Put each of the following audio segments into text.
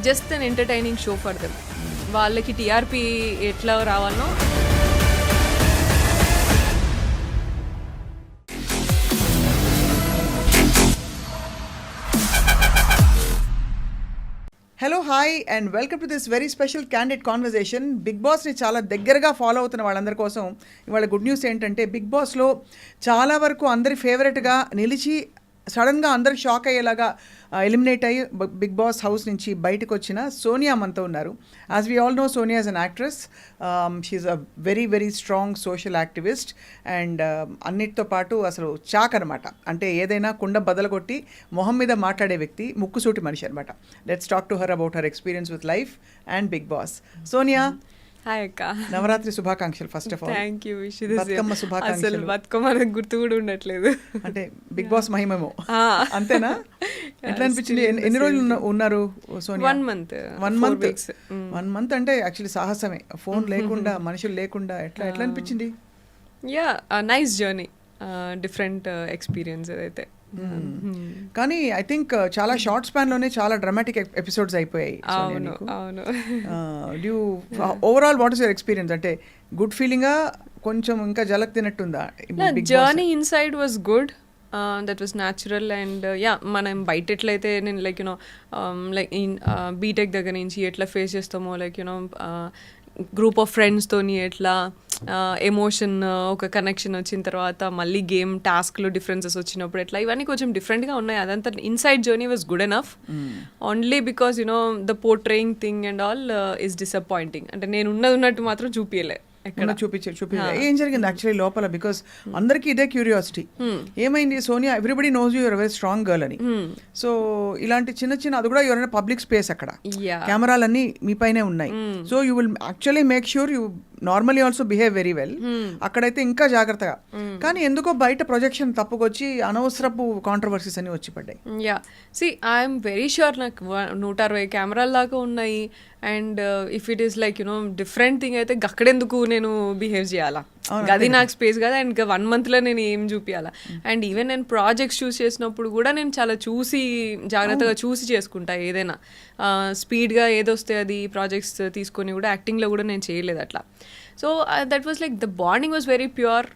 Just an entertaining show for them. వాళ్ళకి TRP ఎట్లా రావాలనో. Hello hi and welcome to this very special candid conversation. Big బాస్ని చాలా దగ్గరగా ఫాలో అవుతున్న వాళ్ళందరి కోసం ఇవాళ గుడ్ న్యూస్ ఏంటంటే, బిగ్ బాస్లో చాలా వరకు అందరి ఫేవరెట్గా నిలిచి సడన్గా అందరు షాక్ అయ్యేలాగా ఎలిమినేట్ అయ్యి బిగ్ బాస్ హౌస్ నుంచి బయటకు వచ్చిన సోనియా మనతో ఉన్నారు. As we all know, Sonia is an actress. She a very very strong social activist and అన్నిటితో పాటు అసలు చాక్ అనమాట. అంటే ఏదైనా కుండ బదలగొట్టి మొహం మీద మాట్లాడే వ్యక్తి, ముక్కుసూటి మనిషి అనమాట. Let's talk to her about her experience with life and Bigg Boss. Sonia, hi అక్క. నవరాత్రి శుభాకాంక్షలు. First of all thank you. Bathukamma శుభాకాంక్షలు. బతుకమ్మ నాకు గుర్తు కూడా ఉండట్లేదు. అంటే బిగ్ బాస్ మహిమేమో, అంతేనా? ఎట్లా అనిపించింది? ఎన్ని రోజులు ఉన్నారు సోనియా? 1 month. 1 month అంటే యాక్చువల్లీ సాహసమే. ఫోన్ లేకుండా, మనుషులు లేకుండా ఎట్లా అనిపించింది? Yeah, nice journey, different experience అదైతే. కానీ ఐ థింక్ చాలా షార్ట్ స్పాన్ లోనే చాలా డ్రామాటిక్ ఎపిసోడ్స్ అయిపోయాయి. అవును. Overall what is your experience? అంటే గుడ్ ఫీలింగా, కొంచెం ఇంకా జలక్ తినట్టుందా? Journey inside was good, that was natural. And yeah, మనం బయట ఎట్లయితే నేను లైక్ యూనో లైక్ బీటెక్ దగ్గర నుంచి ఎట్లా ఫేస్ చేస్తామో, లైక్ యూనో గ్రూప్ ఆఫ్ ఫ్రెండ్స్తోని ఎట్లా ఎమోషన్, ఒక కనెక్షన్ వచ్చిన తర్వాత మళ్ళీ గేమ్ టాస్క్లో డిఫరెన్సెస్ వచ్చినప్పుడు ఎట్లా, ఇవన్నీ కొంచెం డిఫరెంట్గా ఉన్నాయి. అదంతా inside journey was good enough. Only because you know the portraying thing and all is disappointing. అంటే నేను ఉన్నట్టు మాత్రం చూపించలే. ఏం జరిగింది యాక్చువల్లీ లోపల? బికాస్ అందరికి ఇదే క్యూరియాసిటీ, ఏమైంది Sonia? Everybody knows you're very strong girl అని. సో ఇలాంటి చిన్న అది కూడా ఎవరైనా పబ్లిక్ స్పేస్, అక్కడ కెమెరాలన్నీ మీ పైనే ఉన్నాయి. So you will actually make sure you normally also behave very well. అక్కడైతే ఇంకా జాగ్రత్తగా. కానీ ఎందుకో బయట ప్రొజెక్షన్ తప్పుకొచ్చి అనవసరపు కాంట్రవర్సీస్ అని వచ్చి పడ్డాయి. Yeah, see I'm very sure నాకు 160 కెమెరాల దాకా ఉన్నాయి. And if it is like you know different thing అయితే అక్కడెందుకు నేను బిహేవ్ చేయాలా? అది నాకు స్పేస్ కదా. అండ్ 1 monthలో నేను ఏం చూపించాలా? అండ్ ఈవెన్ నేను ప్రాజెక్ట్స్ చూస్ చేసినప్పుడు కూడా నేను చాలా చూసి, జాగ్రత్తగా చూసి చేసుకుంటా. ఏదైనా స్పీడ్గా ఏదొస్తే అది ప్రాజెక్ట్స్ తీసుకొని కూడా యాక్టింగ్లో కూడా నేను చేయలేదు అట్లా. So that was like the bonding was very pure.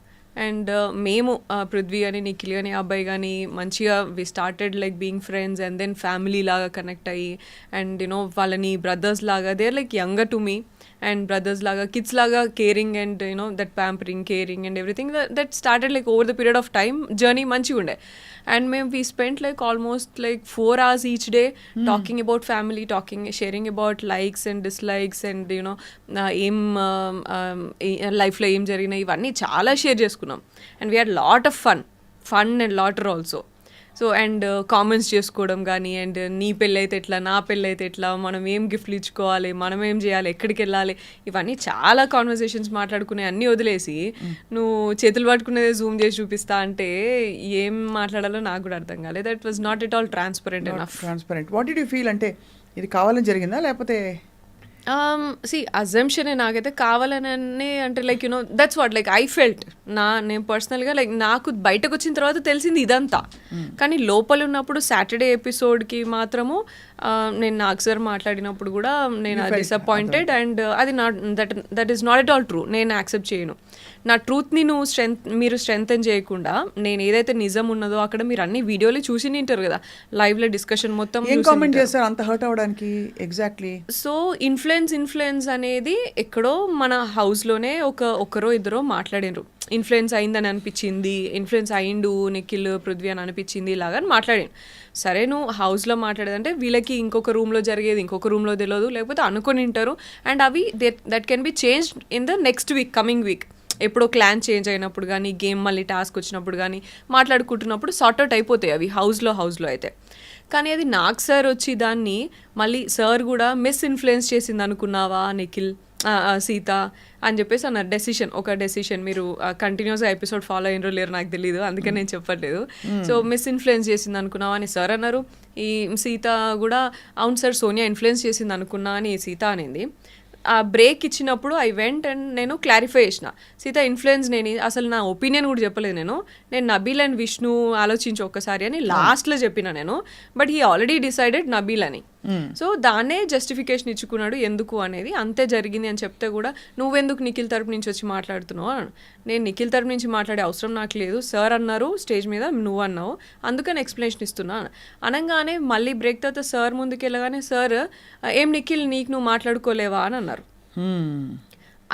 And మేము పృథ్వీ అని, నిఖిల్ అని, అబ్బాయి కానీ మంచిగా we started like being friends and then family లాగా కనెక్ట్ అయ్యి, అండ్ యునో వాళ్ళని బ్రదర్స్ లాగా, they are like younger to me and brothers లాగా, కిడ్స్ లాగా caring and you know that pampering, caring and everything that started like over the period of time. Journey మంచిగా ఉండే. And మేము we spent like almost like 4 hours each day talking about family, sharing about likes and dislikes and you know ఏం లైఫ్లో ఏం జరిగినాయి, ఇవన్నీ చాలా share చేసుకున్నాం. And we had lot of fun and laughter also. So and comments చేసుకోవడం కానీ, and నీ పెళ్ళి అయితే ఎట్లా, నా పెళ్ళి అయితే ఎట్లా, మనం ఏం గిఫ్ట్లు ఇచ్చుకోవాలి, మనం ఏం చేయాలి, ఎక్కడికి వెళ్ళాలి, ఇవన్నీ చాలా కాన్వర్సేషన్స్ మాట్లాడుకునే అన్నీ వదిలేసి నువ్వు చేతులు పట్టుకునేది జూమ్ చేసి చూపిస్తా అంటే ఏం మాట్లాడాలో నాకు కూడా అర్థం కాలేదు. That was not at all transparent enough. What did you feel? అంటే ఇది కావాలని జరిగిందా లేకపోతే? సి అజంప్షన్ నాకైతే కావాలని అంటే like you know that's what like I felt. నేను పర్సనల్గా లైక్ నాకు బయటకు వచ్చిన తర్వాత తెలిసింది ఇదంతా. కానీ లోపల ఉన్నప్పుడు సాటర్డే ఎపిసోడ్కి మాత్రము నేను నాకు సార్ మాట్లాడినప్పుడు కూడా నేను డిసప్పాయింటెడ్. అండ్ అది not that is not at all true. నేను యాక్సెప్ట్ చేయను. నా ట్రూత్ని మీరు స్ట్రెంగ్తెన్ చేయకుండా, నేను ఏదైతే నిజం ఉన్నదో అక్కడ మీరు అన్ని వీడియోలు చూసి నింటారు కదా, లైవ్లో డిస్కషన్ మొత్తం కామెంట్ చేస్తారు అంత హర్ట్ అవ్వడానికి. ఎగ్జాక్ట్లీ. సో ఇన్ఫ్లుయెన్స్ అనేది ఎక్కడో మన హౌస్లోనే ఒకరో ఇద్దరో మాట్లాడినరు. ఇన్ఫ్లుయెన్స్ అయిందని అనిపించింది, ఇన్ఫ్లుయెన్స్ అయిండు నిఖిల్, పృథ్వీ అని అనిపించింది, ఇలాగా మాట్లాడాను. సరే, నువ్వు హౌస్లో మాట్లాడేదంటే వీళ్ళకి ఇంకొక రూమ్లో జరిగేది ఇంకొక రూమ్లో తెలియదు, లేకపోతే అనుకొని ఉంటారు. అండ్ అవి that can be changed in the next week, coming week. ఎప్పుడో క్లాన్ చేంజ్ అయినప్పుడు కానీ, గేమ్ మళ్ళీ టాస్క్ వచ్చినప్పుడు కానీ మాట్లాడుకుంటున్నప్పుడు సార్ట్అవుట్ అయిపోతాయి అవి హౌస్లో అయితే. కానీ అది నాకు సార్ వచ్చి దాన్ని మళ్ళీ సార్ కూడా మిస్ఇన్ఫ్లుయెన్స్ చేసింది అనుకున్నావా నిఖిల్, సీత అని చెప్పేసి అన్నారు. ఒక డెసిషన్ మీరు కంటిన్యూస్గా ఎపిసోడ్ ఫాలో అయినరో లేరు నాకు తెలియదు, అందుకని నేను చెప్పట్లేదు. సో మిస్ఇన్ఫ్లుయెన్స్ చేసింది అనుకున్నావా అని సార్ అన్నారు. ఈ సీత కూడా అవును సార్ సోనియా ఇన్ఫ్లుయెన్స్ చేసింది అనుకున్నా అని సీత అనేది. ఆ బ్రేక్ ఇచ్చినప్పుడు ఐ వెంట్ అండ్ నేను క్లారిఫై చేసిన, సీత ఇన్ఫ్లుయెన్స్ నేను అసలు నా ఒపీనియన్ కూడా చెప్పలేదు. నేను నబీల్ అండ్ విష్ణు ఆలోచించి ఒక్కసారి అని లాస్ట్లో చెప్పిన నేను. But he already decided Nabeel అని. సో దాన్నే జస్టిఫికేషన్ ఇచ్చుకున్నాడు ఎందుకు అనేది, అంతే జరిగింది అని చెప్తే కూడా నువ్వెందుకు నిఖిల్ తరపు నుంచి వచ్చి మాట్లాడుతున్నావు అని. నేను నిఖిల్ తరపు నుంచి మాట్లాడే అవసరం నాకు లేదు, సార్ అన్నారు స్టేజ్ మీద, నువ్వు అన్నావు, అందుకని ఎక్స్ప్లెనేషన్ ఇస్తున్నా అనగానే మళ్ళీ బ్రేక్ తర్వాత సార్ ముందుకు వెళ్ళగానే సార్ ఏం నిఖిల్ నీకు నువ్వు మాట్లాడుకోలేవా అని అన్నారు.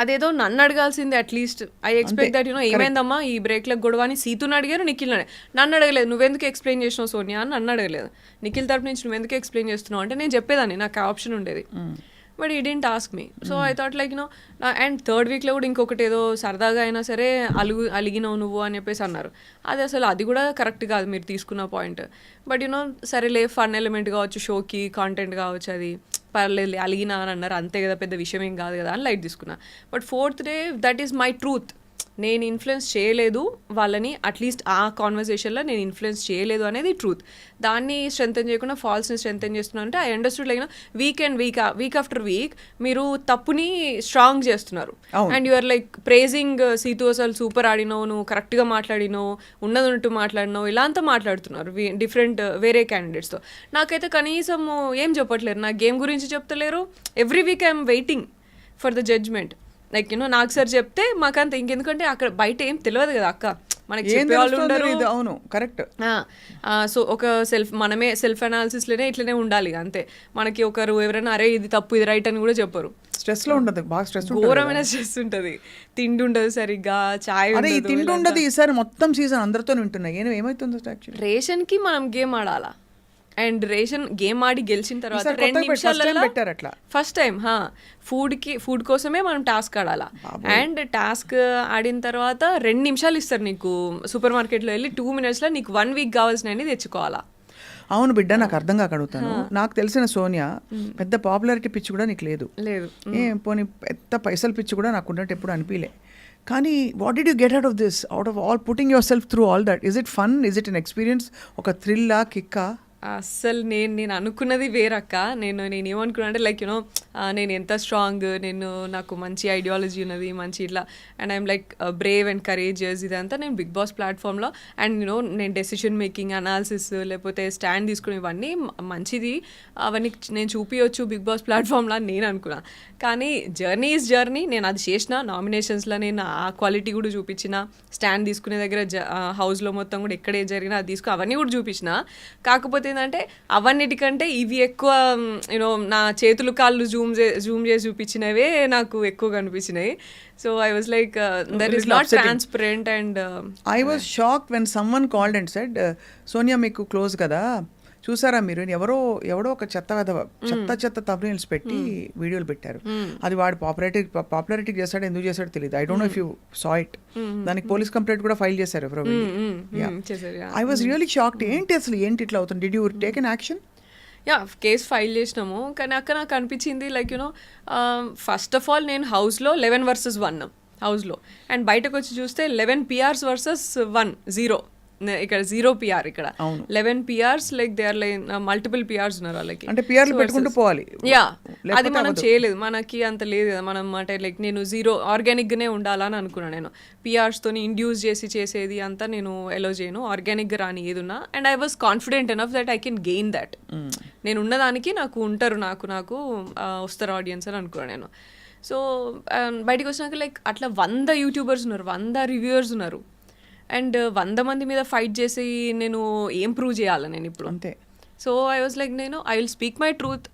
అదేదో నన్ను అడగాల్సిందే అట్లీస్ట్. ఐ ఎక్స్పెక్ట్ దట్ ఏమైందమ్మా ఈ బ్రేక్లకు గొడవ అని సీతుని అడిగారు, నిఖిల్ నన్ను అడగలేదు. నువ్వెందుకు ఎక్స్ప్లెయిన్ చేసినావు సోనియా అని నన్ను అడగలేదు. నిఖిల్ తరపు నుంచి నువ్వెందుకు ఎక్స్ప్లెయిన్ చేస్తున్నావు అంటే నేను చెప్పేదాన్ని, నాకు ఆ ఆప్షన్ ఉండేది. బట్ ఈ didn't ask me. So I thought like and third వీక్లో కూడా ఇంకొకటి ఏదో సరదాగా అయినా సరే అలిగినావు నువ్వు అని చెప్పేసి అన్నారు. అది కూడా కరెక్ట్ కాదు మీరు తీసుకున్న పాయింట్. బట్ సరేలే ఫన్ ఎలిమెంట్ కావచ్చు, షోకి కాంటెంట్ కావచ్చు, అది పర్లేదు అలిగినా అని అన్నారు, అంతే కదా పెద్ద విషయం ఏం కాదు కదా అని లైట్ తీసుకున్నా. But fourth day that is my truth. నేను ఇన్ఫ్లుయెన్స్ చేయలేదు వాళ్ళని, అట్లీస్ట్ ఆ కాన్వర్సేషన్లో నేను ఇన్ఫ్లుయెన్స్ చేయలేదు అనేది ట్రూత్. దాన్ని స్ట్రెంథెన్ చేయకుండా ఫాల్స్ని స్ట్రెంథెన్ చేస్తున్నా అంటే I understood like week after week మీరు తప్పుని స్ట్రాంగ్ చేస్తున్నారు. And you're like praising Situ అసలు సూపర్ ఆడినావు, నువ్వు కరెక్ట్గా మాట్లాడినావు, ఉన్నట్టు మాట్లాడినావు, ఇలా అంతా మాట్లాడుతున్నారు డిఫరెంట్ వేరే క్యాండిడేట్స్తో. నాకైతే కనీసం ఏం చెప్పట్లేరు, నా గేమ్ గురించి చెప్తలేరు. Every week I'm waiting for the judgment. Like నాకు సార్ చెప్తే మాకంత ఇంకెందుకంటే అక్కడ బయట ఏం తెలియదు కదా అక్క, మనకి చెప్పే వాళ్ళు ఉండరు. అవును కరెక్ట్. సో ఒక మనమే సెల్ఫ్ అనాలిసిస్లోనే ఇట్లనే ఉండాలి అంతే. మనకి ఒకరు ఎవరైనా అరే ఇది తప్పు ఇది రైట్ అని కూడా చెప్పరు. స్ట్రెస్ లో ఉండదు, బాగా స్ట్రెస్, ఘోరమైన స్ట్రెస్ ఉంటుంది, తిండి ఉండదు సరిగ్గా, చాయ్ తిండి ఉండదు. ఈసారి మొత్తం సీజన్ అందరితో వింటున్నాయి ఏమైతుందో యాక్చువల్లీ రేషన్ కి మనం గేమ్ ఆడాలా. అండ్ రేషన్ గేమ్ ఆడి గెలిచిన తర్వాత 2 నిమిషాలలో ఫస్ట్ టైం ఫుడ్ కోసమే మనం టాస్క్ ఆడాలా. అండ్ టాస్క్ ఆడిన తర్వాత 2 నిమిషాలు ఇస్తారు నీకు సూపర్ మార్కెట్లో వెళ్ళి 2 minutesలో నీకు 1 week కావాల్సినవి తెచ్చుకోవాలా. అవును బిడ్డ, నాకు అర్థం కాక అడుగుతాను. నాకు తెలిసిన సోనియా పెద్ద పాపులారిటీ పిచ్చి కూడా నీకు లేదు. పోనీ పెద్ద పైసలు పిచ్చి కూడా నాకు ఉన్నట్టు ఎప్పుడు అనిపించలే. కానీ what did you get out of this, out of all putting your self through all that? Is it fun, is it an experience, ఒక థ్రిల్లా, కిక్కా? అస్సలు నేను అనుకున్నది వేరక్క. నేను ఏమనుకున్నా అంటే లైక్ నేను ఎంత స్ట్రాంగ్, నాకు మంచి ఐడియాలజీ ఉన్నది, మంచి ఇట్లా, and I'm like Brave and courageous, ఇదంతా నేను బిగ్ బాస్ ప్లాట్ఫామ్లో. అండ్ నేను డెసిషన్ మేకింగ్, అనాలిసిస్, లేకపోతే స్టాండ్ తీసుకుని ఇవన్నీ మంచిది, అవన్నీ నేను చూపించవచ్చు బిగ్ బాస్ ప్లాట్ఫామ్లో అని నేను అనుకున్నా. కానీ జర్నీ ఈజ్ జర్నీ. నేను అది చేసిన నామినేషన్స్లో, నేను ఆ క్వాలిటీ కూడా చూపించిన, స్టాండ్ తీసుకునే దగ్గర హౌస్లో మొత్తం కూడా ఎక్కడ ఏం జరిగినా అది అవన్నీ కూడా చూపించిన. కాకపోతే ఏంటంటే అవన్నిటికంటే ఇవి ఎక్కువ నా చేతులు కాళ్ళు జూమ్ చేసి చూపించినవే నాకు ఎక్కువ కనిపించినాయి. So I was like that is not transparent. And I was shock when someone called and said, Sonia మీకు క్లోజ్ కదా, చూసారా మీరు, ఎవడో ఒక చెత్త తమ్నెయిల్స్ పెట్టి వీడియోలు పెట్టారు. అది వాడు పాపులారిటీ చేస్తాడు, ఎందుకు చేస్తాడో తెలియదు. I don't know if you saw it. దానికి పోలీస్ కంప్లైంట్ కూడా ఫైల్ చేశారు ఎవరో. I was really shocked. ఏంటి అసలు, ఏంటి ఇట్లా అవుతుంది? Did you take an action? Case file చేసినాము. కానీ అక్కడ నాకు అనిపించింది లైక్ ఫస్ట్ ఆఫ్ ఆల్ నేను హౌస్లో 11 versus 1 హౌస్లో, అండ్ బయటకు వచ్చి చూస్తే 11 PRs versus 1 0. ఇక్కడ 0 PR, ఇక్కడ 11 PRs, like they are like multiple PRs ఉన్నారు వాళ్ళకి. అంటే PRలు పెట్టుకుంటూ పోవాలి. అది మనం చేయలేదు, మనకి అంత లేదు కదా. మనం అంటే లైక్ నేను 0 ఆర్గానిక్గానే ఉండాలని అనుకున్నాను. నేను PRస్తోని ఇండ్యూస్ చేసేది అంతా నేను ఎలో చేయను, ఆర్గానిక్గా రాని ఏదున్నా. And I was confident enough that I can gain that. నేను ఉన్నదానికి నాకు ఉంటారు, నాకు వస్తారు ఆడియన్స్ అని అనుకున్నాను నేను. సో బయటకు వచ్చినాక లైక్ అట్లా 100 యూట్యూబర్స్ ఉన్నారు, 100 రివ్యూవర్స్ ఉన్నారు. అండ్ 100 మంది మీద ఫైట్ చేసి నేను ఏం ప్రూవ్ చేయాలి నేను ఇప్పుడు? అంతే. So I was like I will speak my truth.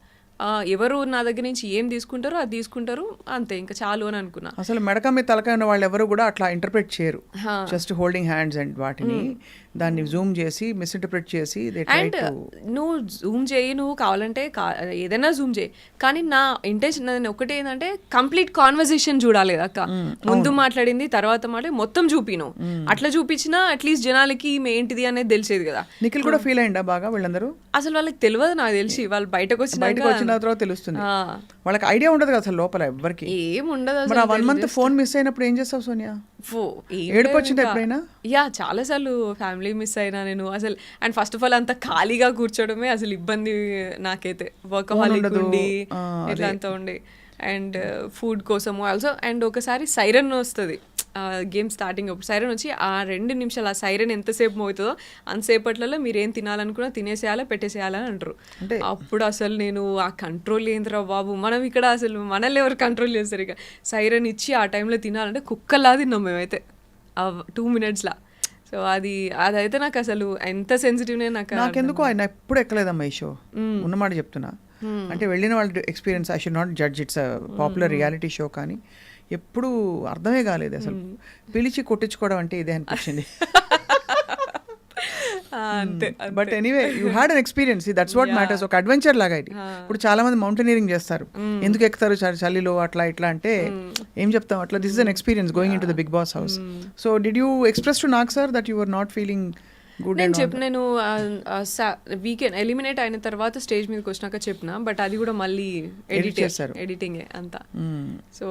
ఎవరు నా దగ్గర నుంచి ఏం తీసుకుంటారో అది తీసుకుంటారు, అంతే, ఇంకా చాలు అని అనుకున్నా. అసలు మెడక మీద తలకాయ ఉన్న వాళ్ళు ఎవరు కూడా అట్లా ఇంటర్ప్రెట్ చేయరు. జస్ట్ హోల్డింగ్ హ్యాండ్స్ అండ్ వాటిని దాన్ని జూమ్ చేసి మిస్ఇంటర్ప్రెట్ చేసి. అండ్ నువ్వు జూమ్ చేయి, నువ్వు కావాలంటే ఏదైనా జూమ్ చేయి, కానీ నా ఇంటెన్షన్ ఒకటి ఏంటంటే కంప్లీట్ కాన్వర్సేషన్ చూడాలి అక్క. ముందు మాట్లాడింది, తర్వాత మాట్లాడి మొత్తం చూపిను. అట్లా చూపించినా అట్లీస్ట్ జనాలకి ఏంటిది అనేది తెలిసేది కదా. నిఖిల్ కూడా ఫీల్ అయ్యిందా బాగా? వీళ్ళందరూ అసలు వాళ్ళకి తెలియదు, నాకు తెలిసి వాళ్ళు బయటకు వచ్చిన తర్వాత తెలుస్తుంది. వాళ్ళకి ఐడియా ఉండదు కదా అసలు లోపల ఎవ్వరికి ఏం ఉండదు. 1 month ఫోన్ మిస్ అయినప్పుడు ఏం చేస్తావు సోనియా? ఏడుపు వచ్చింది ఎప్పుడైనా? చాలా సార్లు ఫ్యామిలీ మిస్ అయినా నేను అసలు. అండ్ ఫస్ట్ ఆఫ్ ఆల్ అంత ఖాళీగా కూర్చోవడమే అసలు ఇబ్బంది నాకైతే. వర్కహాలిక్ ఉండి ఇట్లా అంతా ఉండి, అండ్ ఫుడ్ కోసము ఆల్సో. అండ్ ఒకసారి సైరన్ వస్తుంది గేమ్ స్టార్టింగ్ అప్పుడు సైరన్ వచ్చి ఆ 2 నిమిషాలు ఆ సైరన్ ఎంతసేపు మోగుతుందో అంతసేపట్లలో మీరు ఏం తినాలనుకున్నా తినేసేయాలా పెట్టేసేయాలని అంటారు. అప్పుడు అసలు నేను ఆ కంట్రోల్ ఏందిరా బాబు, మనం ఇక్కడ అసలు మనల్ని ఎవరు కంట్రోల్ చేస్తారు, ఇక సైరన్ ఇచ్చి ఆ టైంలో తినాలంటే కుక్కలా తిన్నాం మేమైతే ఆ 2 minutesలా. సో అదైతే నాకు అసలు ఎంత సెన్సిటివ్ నాకెందుకు ఆయన ఎప్పుడు ఎక్కలేదమ్మా ఈ షో, ఉన్నమాట చెప్తున్నా. అంటే వెళ్ళిన వాళ్ళ experience, I should not judge, it's popular reality show, కానీ ఎప్పుడు అర్థమే కాలేదు అసలు. పిలిచి కొట్టించుకోవడం అంటే ఇదే అనిపించింది. But anyway you had an experience, that's what matters. ఒక అడ్వెంచర్ లాగా ఇది. ఇప్పుడు చాలా మంది మౌంటైనీరింగ్ చేస్తారు, ఎందుకు ఎక్కుతారు చలిలో అట్లా ఇట్లా అంటే ఏం చెప్తాం అట్లా. This is an experience going in to the Bigg Boss house. So did you express to Nag sir that you are not feeling good? నేను వీకెండ్ ఎలిమినేట్ అయిన తర్వాత స్టేజ్ మీదకి వచ్చినాక చెప్పిన, బట్ అది కూడా మళ్ళీ ఎడిటింగే అంతా. సో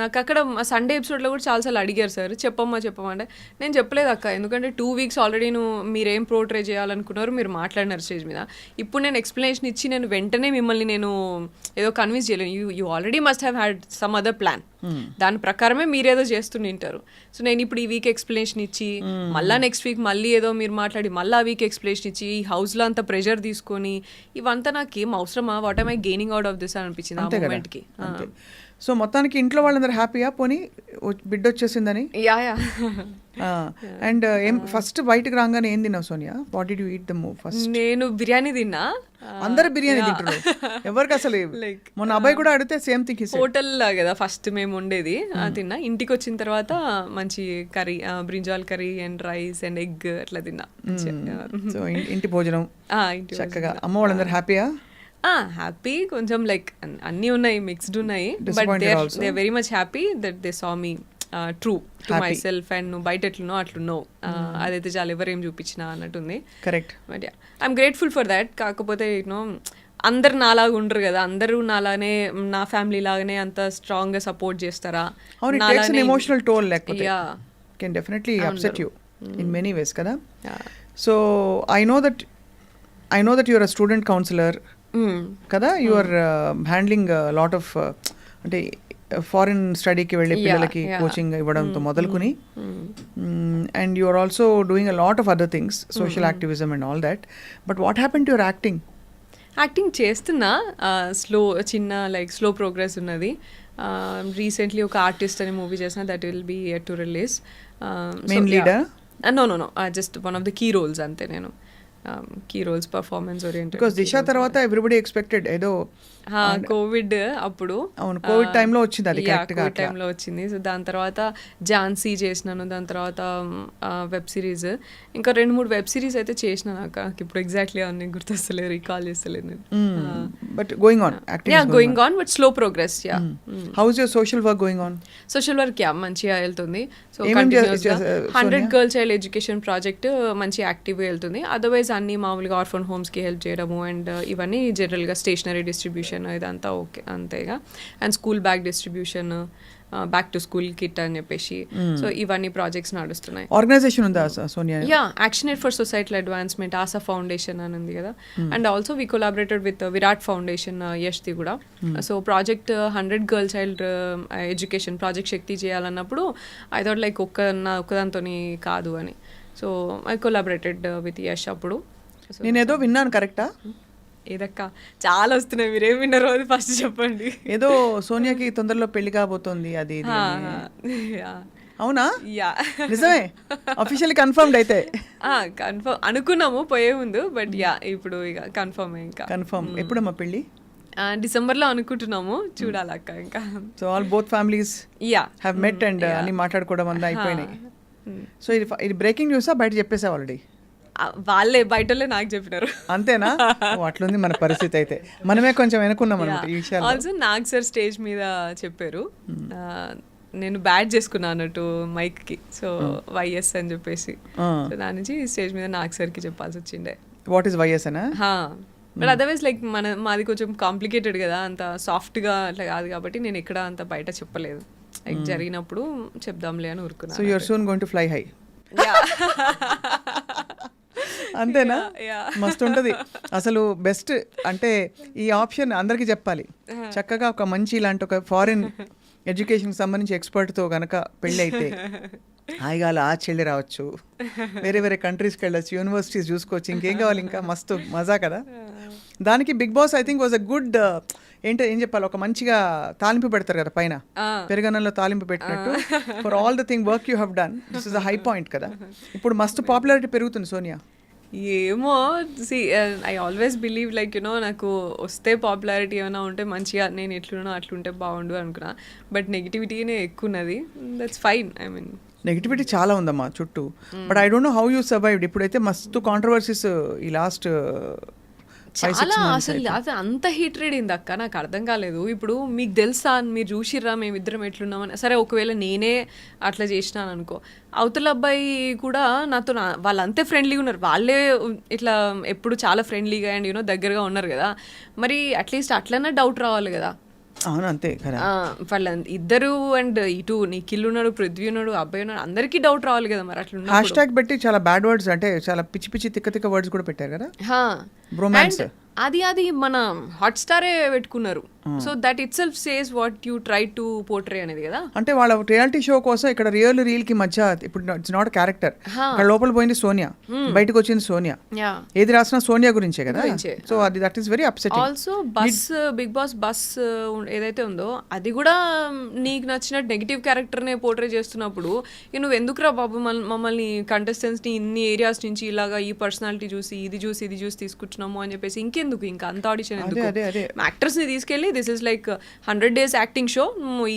నాకు అక్కడ సండే ఎపిసోడ్లో కూడా చాలాసార్లు అడిగారు సార్ చెప్పమ్మా అంటే నేను చెప్పలేదు అక్క, ఎందుకంటే 2 weeks ఆల్రెడీ మీరేం పోర్ట్రే చేయాలనుకున్నారు మీరు మాట్లాడినారు స్టేజ్ మీద. ఇప్పుడు నేను ఎక్స్ప్లెనేషన్ ఇచ్చి నేను వెంటనే మిమ్మల్ని నేను ఏదో కన్విన్స్ చేయలేను. You already must have had some other plan, దాని ప్రకారమే మీరేదో చేస్తుంటారు. సో నేను ఇప్పుడు ఈ వీక్ ఎక్స్ప్లెనేషన్ ఇచ్చి మళ్ళీ నెక్స్ట్ వీక్ మళ్ళీ ఏదో మీరు మాట్లాడి మళ్ళీ ఆ వీక్ ఎక్స్ప్లెనేషన్ ఇచ్చి ఈ హౌస్లో అంత ప్రెషర్ తీసుకొని ఇవంతా నాకు ఏం అవసరమా, what am I gaining out of this అనిపించింది ఆ మూమెంట్కి. సో మొత్తానికి ఇంట్లో వాళ్ళందరూ హ్యాపీయా పోనీ బిడ్డ వచ్చేసిందని? యా. అండ్ ఏం ఫస్ట్ బయటకు రాగానే ఏం తిన్నావు Sonia? What did you eat the first? నేను బిర్యానీ తిన్నా. అందరు బిర్యానీ తింటున్నారు, ఎవరికి అసలు లైక్ మొన్న అబ్బాయి కూడా అడిగితే సేమ్ థింగ్. హోటల్ కదా ఫస్ట్ మేము ఉండేది, తిన్నా. ఇంటికి వచ్చిన తర్వాత మంచి curry, brinjal curry and rice and egg అట్లా తిన్నా. సో ఇంటి భోజనం చక్కగా. అమ్మ వాళ్ళందరూ హ్యాపీయా? హ్యాపీ, కొంచెం లైక్ అన్నీ ఉన్నాయి, మిక్స్డ్ ఉన్నాయి, but they very much happy that they saw me true to myself and నువ్వు బయట ఎట్లున్నావు అట్లున్నావు, అదైతే చాలా ఎవరేం చూపించినా అన్నట్టుంది. Correct. But yeah I'm grateful for that. కాకపోతే యూనో అందరు నాలాగా ఉండరు కదా, అందరూ నాలానే నా ఫ్యామిలీ లాగానే అంత స్ట్రాంగ్ గా సపోర్ట్ చేస్తారా? ఎమోషనల్ టోల్ లేకపోతే can definitely upset you in many ways కదా. So I know that your a student counsellor కదా, you are handling lot of అంటే ఫారిన్ స్టడీకి వెళ్ళే పిల్లలకి కోచింగ్ ఇవ్వడంతో మొదలుకుని, and you are also doing a lot of other things, social activism and all that. But what happen to your acting? Acting చేస్తున్నా, చిన్న like slow progress ఉన్నది. Recently ఒక ఆర్టిస్ట్ అనే మూవీ చేసిన, that will be yet to release. Main leader? No just one of the key roles అంతే. నేను key roles performance oriented. Because Disha తర్వాత everybody expected ఏదో కోవిడ్ అప్పుడు, అవును కోవిడ్ టైంలో వచ్చింది, అది కోవిడ్ టైంలో వచ్చింది. సో దాని తర్వాత ఝాన్సీ చేసినాను, దాని తర్వాత వెబ్ సిరీస్, ఇంకా 2-3 వెబ్ సిరీస్ అయితే చేసిన. నాకు ఇప్పుడు ఎగ్జాక్ట్లీ అన్ని గుర్తొస్తలేదు, రీకాల్ చేస్తలేదు నేను. But going on, going on, but slow progress. Yeah. How is your social work going on? Social work yeah మంచిగా వెళ్తుంది. సో కంటిన్యూస్గా 100 గర్ల్ చైల్డ్ ఎడ్యుకేషన్ ప్రాజెక్ట్ మంచి యాక్టివ్గా వెళ్తుంది. అదర్వైజ్ అన్ని మామూలుగా ఆర్ఫన్ హోమ్స్కి హెల్ప్ చేయడము అండ్ ఇవన్నీ జనరల్గా స్టేషనరీ డిస్ట్రిబ్యూషన్ ఇదంతా ఓకే అంతేగా. And school bag distribution, back to school kit అని చెప్పేసి, సో ఇవన్నీ ప్రాజెక్ట్స్ నడుస్తున్నాయి. ఆర్గనైజేషన్ ఉందా Sonia? Yeah, actionate for societal advancement, Asha foundation అని ఉంది కదా. And also we collaborated with Virat foundation, యష్ది కూడా. So project 100 girl child education project Shakti చేయాలన్నప్పుడు ఐ థాట్ లైక్ ఒక్కదాంతో కాదు అని. So I collaborated with Yash అప్పుడు. నేను ఏదో విన్నాను, కరెక్టా? ఏదక్క చాలా వస్తున్నాయి, మీరేం విన్నారో అది ఫస్ట్ చెప్పండి. ఏదో సోనియాకి తొందరలో పెళ్లి కాబోతోంది అది అవునా? యా నిజమే, అఫీషియల్లీ కన్ఫర్మ్డ్ అయితే? కన్ఫర్మ్ అనుకున్నాము పోయే ముందు, బట్ యా ఇప్పుడు ఇక కన్ఫర్మ్. ఇంకా కన్ఫర్మ్. ఎప్పుడమ్మా పెళ్ళి? డిసెంబర్లో అనుకుంటున్నాము, చూడాలక్క ఇంకా. So all both families have met and అన్ని మాట్లాడుకోవడం అంతా అయిపోయినాయి. సో ఇది బ్రేకింగ్ న్యూసా, బయట చెప్పేసా ఆల్రెడీ? వాళ్ళే బయటలే నాకు చెప్పినారు. అంతేనా? అట్లుంది మన పరిస్థితి అయితే, మనమే కొంచెం వెనుకున్నాం అనమాట ఈ విషయాలు. ఆల్సో నాగ్ సార్ స్టేజ్ మీద చెప్పారు, నేను బ్యాడ్ చేసుకున్నా అన్నట్టు మైక్కి, సో వైఎస్ అని చెప్పేసి. సో దాని నుంచి స్టేజ్ మీద నాగ్ సార్కి చెప్పాల్సి వచ్చిండే. వాట్ ఈస్ వైఎస్ అనా? బట్ అదర్వైజ్ లైక్ మాది కొంచెం కాంప్లికేటెడ్ కదా, అంత సాఫ్ట్గా అట్లా కాదు కాబట్టి నేను ఎక్కడ అంత బయట చెప్పలేదు. లైక్ జరిగినప్పుడు చెప్దాంలే అని ఊరుకున్నా. So you are soon going to fly high. అంతేనా? మస్తు ఉంటుంది అసలు. బెస్ట్ అంటే ఈ ఆప్షన్ అందరికీ చెప్పాలి. చక్కగా ఒక మంచి ఇలాంటి ఒక ఫారిన్ ఎడ్యుకేషన్కి సంబంధించి ఎక్స్పర్ట్తో కనుక పెళ్ళి అయితే హాయిగా అలా చెల్లి రావచ్చు, వేరే వేరే కంట్రీస్కి వెళ్ళొచ్చు, యూనివర్సిటీస్ చూసుకోవచ్చు, ఇంకేం కావాలి, ఇంకా మస్తు మజా కదా. దానికి Bigg Boss I think was a good ఏం చెప్పాలి, ఒక మంచిగా తాలింపు పెడతారు కదా పైన, పెరుగన్నంలో తాలింపు పెట్టినట్టు. For all the thing work you have done, this is a high point కదా. ఇప్పుడు మస్తు పాపులారిటీ పెరుగుతుంది సోనియా. ఏమో, I always believe like you know నాకు వస్తే పాపులారిటీ ఏమైనా ఉంటే మంచిగా నేను ఎట్లున్నా అట్లుంటే బాగుండు అనుకున్నా. బట్ నెగిటివిటీనే ఎక్కువ ఉన్నది. That's fine. I mean negativity చాలా ఉందమ్మా చుట్టూ. But I don't know how you survived. ఇప్పుడైతే మస్తు కాంట్రవర్సీస్ ఈ లాస్ట్ చాలా అసలు అది అంత హీట్రెడ్ అయింది అక్క, నాకు అర్థం కాలేదు. ఇప్పుడు మీకు తెలుసా, మీరు చూసిర్రా మేమిద్దరం ఎట్లున్నామని. సరే ఒకవేళ నేనే అట్లా చేసినాను అనుకో, అవతల అబ్బాయి కూడా నాతో వాళ్ళు అంతే ఫ్రెండ్లీగా ఉన్నారు, వాళ్ళే ఇట్లా ఎప్పుడు చాలా ఫ్రెండ్లీగా అండ్ యూనో దగ్గరగా ఉన్నారు కదా. మరి అట్లీస్ట్ అట్లనే డౌట్ రావాలి కదా. అవును అంతే కదా. వాళ్ళ ఇద్దరు అండ్ ఇటు నిఖిల్ ఉన్నాడు, పృథ్వీ ఉన్నాడు, అబ్బాయి ఉన్నాడు, అందరికీ డౌట్ రావాలి కదా. మరి అట్లా హ్యాష్ ట్యాగ్ పెట్టి చాలా బ్యాడ్ వర్డ్స్, అంటే చాలా పిచ్చి పిచ్చి తిక్క తిక్క వర్డ్స్ కూడా పెట్టారు కదా. బ్రోమాన్స్ అది మన హాట్ స్టారే పెట్టుకున్నారు. So that it self says what you try to portray అనేది కదా. అంటే వాళ్ళ రియాలిటీ షో కోసం ఇక్కడ రియల్ కి మధ్య ఇప్పుడు ఇట్స్ నాట్ క్యారెక్టర్. అక్కడ లోపల పోయింది సోనియా, బయటకు వచ్చింది సోనియా, ఏది రాసినా సోనియా గురించే కదా. సో అది that is very upsetting. Also bus Bigg Boss bus ఏదైతే ఉందో అది కూడా నీకు నచ్చిన నెగిటివ్ క్యారెక్టర్ నే పోర్ట్రే చేస్తున్నప్పుడు నువ్వు ఎందుకురా బాబు మమ్మల్ని కంటెస్టెంట్స్ ని ఇన్ని ఏరియాస్ నుంచి ఇలాగా ఈ పర్సనాలిటీ చూసి ఇది చూసి తీసుకుంటున్నాము అని చెప్పేసి ఇంకెందుకు ఇంకా అంత ఆడిషన్ ఎందుకు? యాక్టర్స్ ని తీసుకెళ్ళి this is like 100 days acting show,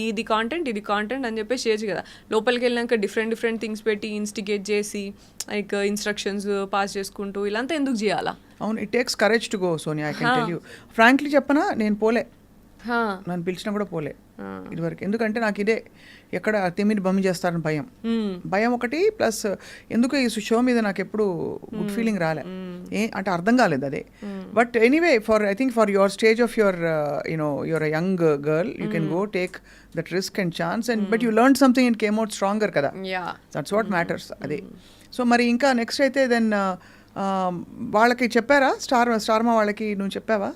ఇది కాంటెంట్ అని చెప్పేసి చేయొచ్చు కదా. లోపలికి వెళ్ళినాక డిఫరెంట్ థింగ్స్ పెట్టి ఇన్స్టిగేట్ చేసి లైక్ ఇన్స్ట్రక్షన్స్ పాస్ చేసుకుంటూ ఇలాంతా ఎందుకు చేయాలా? అవును, it takes courage to go Sonia. I can tell you frankly చెప్పనా, నేను పోలే, నన్ను పిలిచినా కూడా పోలే ఇదివరకు. ఎందుకంటే నాకు ఇదే ఎక్కడ తిమ్మిని బమ్మి చేస్తారని భయం ఒకటి, ప్లస్ ఎందుకు ఈ షో మీద నాకు ఎప్పుడు గుడ్ ఫీలింగ్ రాలే, అంటే అర్థం కాలేదు అదే. But anyway I think for your stage of your your a young girl, you can go take that risk and chance and but you learn something and came out stronger కదా. That's what matters. అదే. So మరి ఇంకా next అయితే then వాళ్ళకి చెప్పారా, స్టార్మా వాళ్ళకి నువ్వు చెప్పావా?